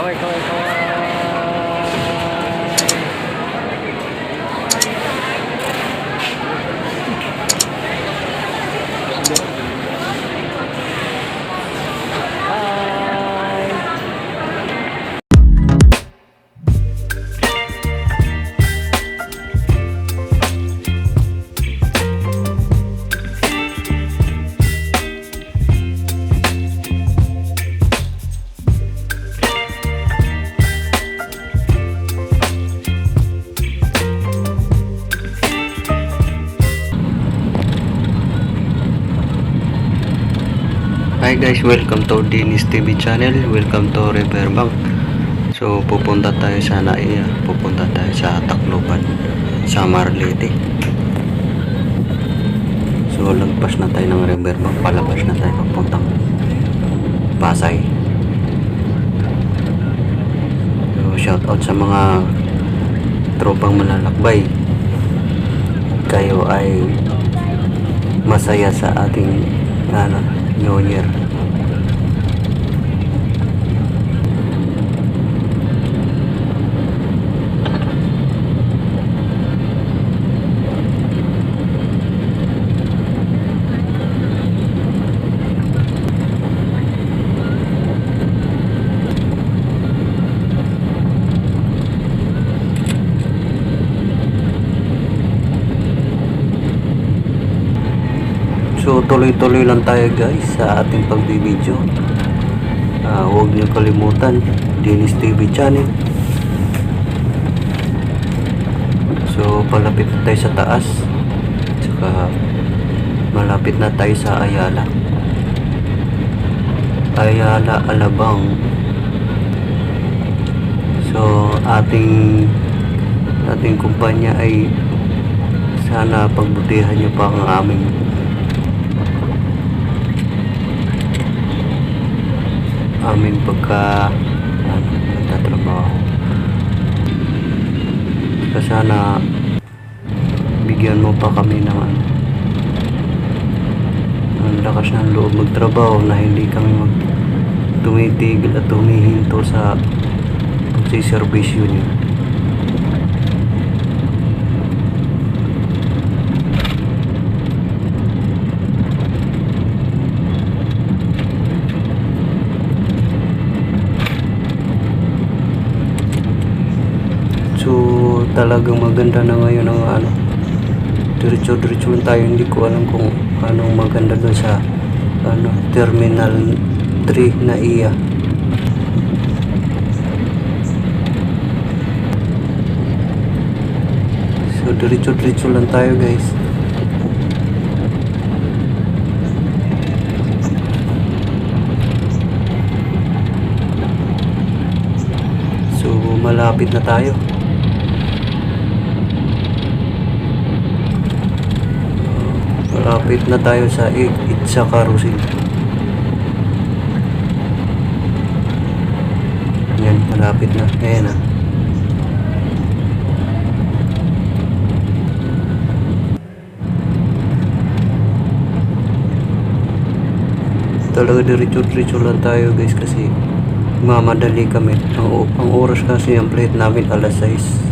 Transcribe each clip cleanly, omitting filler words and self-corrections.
Kaway, kaway, kaway. Hi. Hi guys, welcome to Dennis TV channel. Welcome to Riverbank. So pupunta tayo sa Naiya, pupunta tayo sa Tacloban, sa Marlete. So lagpas na tayo ng Riverbank, palabas na tayo papuntang Pasay. So shout out sa mga tropang manlalakbay. Kayo ay masaya sa ating New Year. So tuloy-tuloy lang tayo guys sa ating pagbibideo. Huwag niyo kalimutan Dennis TV channel. So palapit na tayo sa taas, saka malapit na tayo sa Ayala, Alabang. So ating kumpanya ay sana pagbutihan niyo pa ang aming nagtatrabaho. Sana bigyan mo pa kami ng ang lakas ng loob magtrabaho, na hindi kami tumitigil at humihinto sa pagsiservisyo niyo. So talagang maganda na ngayon ang diretso lang tayo. Hindi ko alam kung anong maganda doon sa Terminal 3 na iya. So diretso lang tayo guys. So malapit na tayo. Malapit na tayo sa Itza Carousel. Yan, malapit na. Ayan na. Talaga diretso lang tayo guys, kasi mamadali kami. Ang oras kasi ang plate namin alas 6.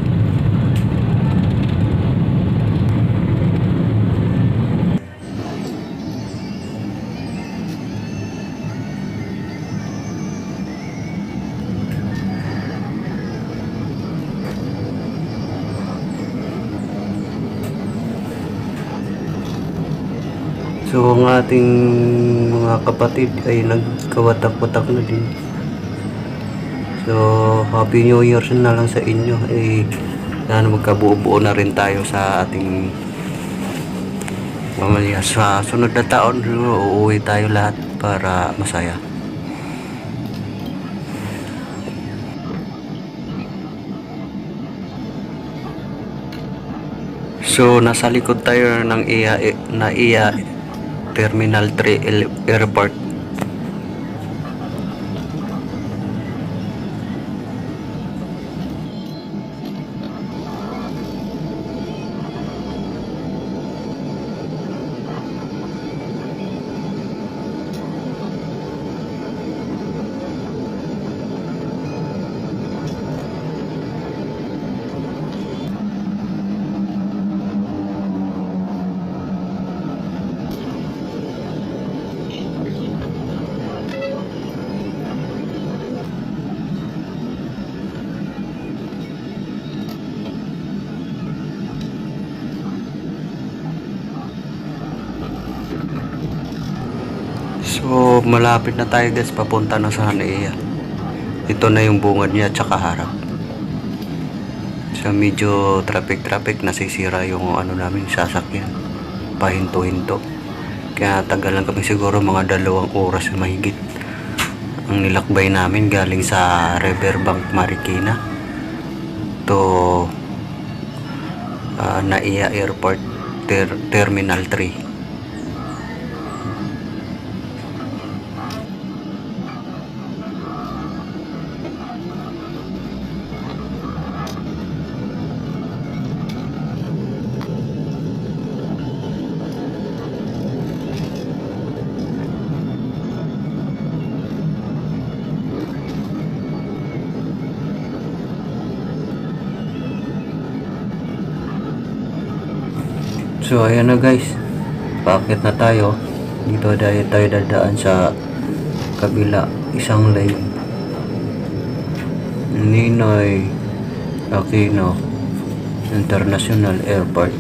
So ang ating mga kapatid ay nagkawatak-watak na din. So Happy New Year na lang sa inyo. Sana magkabuo-buo na rin tayo sa ating pamilya. Sa sunod na taon uuwi tayo lahat para masaya. So nasa likod tayo ng iya Terminal 3 Airport. So, malapit na tayo guys, papunta na sa Hanaiya. Ito na yung bungad niya, tsaka harap. So, medyo traffic, nasisira yung ano namin, sasakyan. Pahinto-hinto. Kaya tagalan kami siguro mga 2 oras mahigit. Ang nilakbay namin galing sa Riverbank, Marikina to Naiya Airport Terminal 3. So ayan na guys, paakit na tayo. Dito tayo dadaan sa kabila, isang lane. Ninoy Aquino International Airport.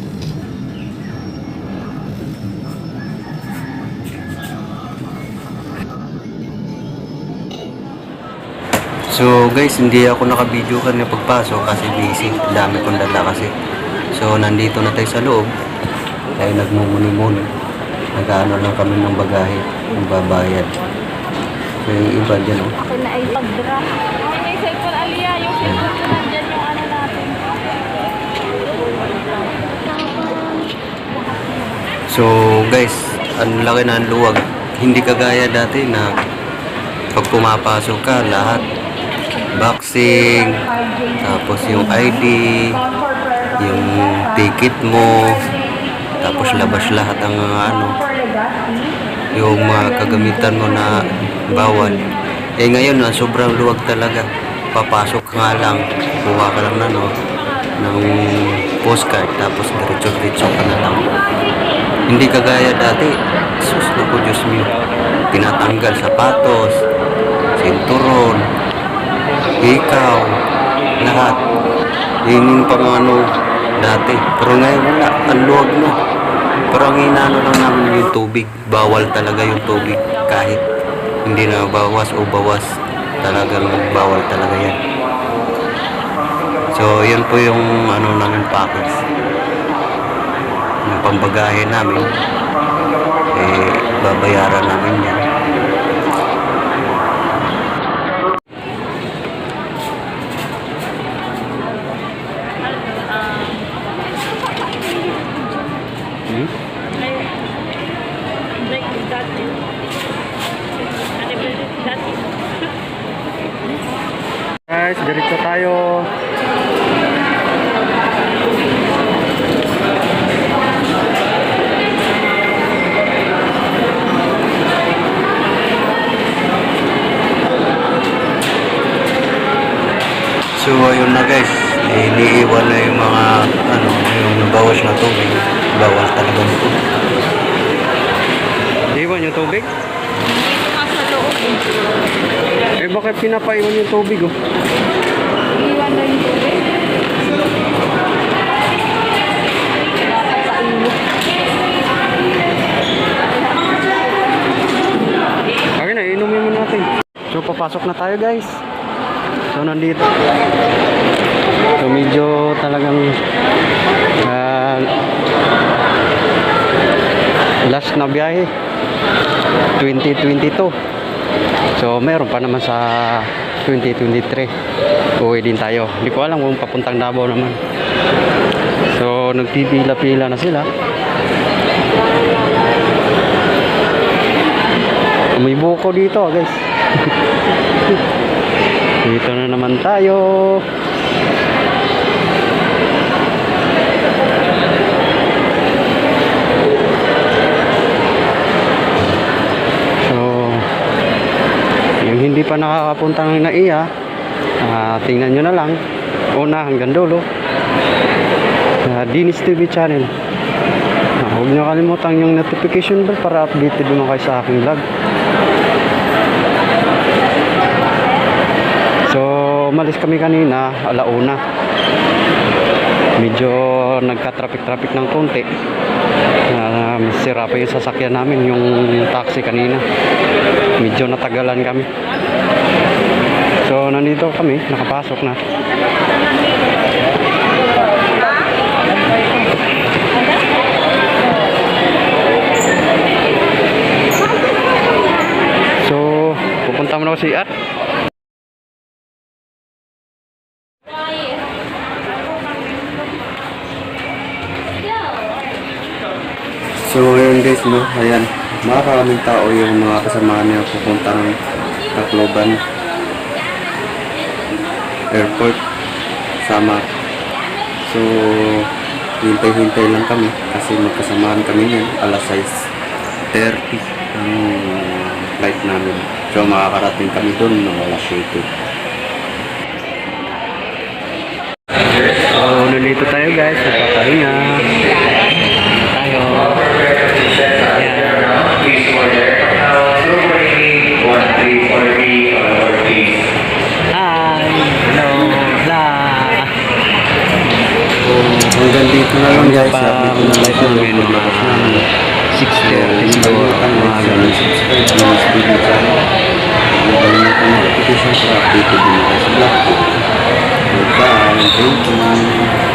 So guys, hindi ako naka-video kanina pagpasok kasi busy, dami kong dala kasi. So nandito na tayo sa loob. Tayo nagmumuni-muni. Nag-ano lang kami ng bagahe, ng babayad. So yung iba dyan, oh. Akin na ay pag-drop. Ay, may cellphone, Alia. Yung cellphone ko nandyan yung ano natin. So guys, ang laki na ang luwag. Hindi kagaya dati na pag pumapasok ka, lahat boxing, tapos yung ID, yung ticket mo, tapos labas lahat ang ano, yung mga kagamitan mo na bawal. Eh ngayon na sobrang luwag talaga. Papasok ka nga lang, kuha ka lang na no, ng postcard, tapos diretso-diretso ka na lang. Hindi kagaya dati, sus na po Diyos mio, tinatanggal sapatos, sinturon, ikaw, lahat. Yun yung pang-ano dati. Pero ngayon wala, ang luwag na. Pero ang inaano lang namin yung tubig. Bawal talaga yung tubig. Kahit hindi na bawas o bawas, talagang bawal talaga yan. So yan po yung ano namin package. Yung pambagahe namin, eh babayaran namin yan. Guys, diretso tayo. So ayun na guys, iniiwan na yung mga ano, yung nabawas na tubig. Bawal talaga nito. Iwan yung tubig? Sa loob. Eh bakit pinapaiwan yung tubig oh? Iwan na yung tubig. Okay na, inumin mo natin. So papasok na tayo guys. So nandito. So medyo talagang last na biyahe 2022. So meron pa naman sa 2023. Uwi din tayo. Hindi ko alam kung papuntang Davao naman. So nagpipila-pila na sila. May buko dito guys. Dito na naman tayo. So yung hindi pa nakakapunta ng Naiya, tingnan nyo na lang una hanggang dulo. Dinis TV channel. Huwag nyo kalimutan yung notification bell para updated naman kayo sa aking vlog. So umalis kami kanina, 1:00. Medyo nagka-traffic ng konti. Sira pa yung sasakyan namin, yung taxi kanina. Medyo natagalan kami. So nandito kami, nakapasok na. So pupunta muna ako sa CR. So ngayon guys, no, ayan, maraming tao yung mga kasama niya pupunta ng Tacloban Airport, Samar. So hintay-hintay lang kami kasi magkasamaan kami yan, alas 6:30 ang flight namin. So makakarating kami doon ng alas 7. So nandito tayo guys, nagpapahinga tayo. Hi! Hello! Bla! Hanggang dito na lang guys. Update na live namin mga 6:30 siguro. Mga ganun. Notification para updated din ako sa vlog. Bye! Thank you!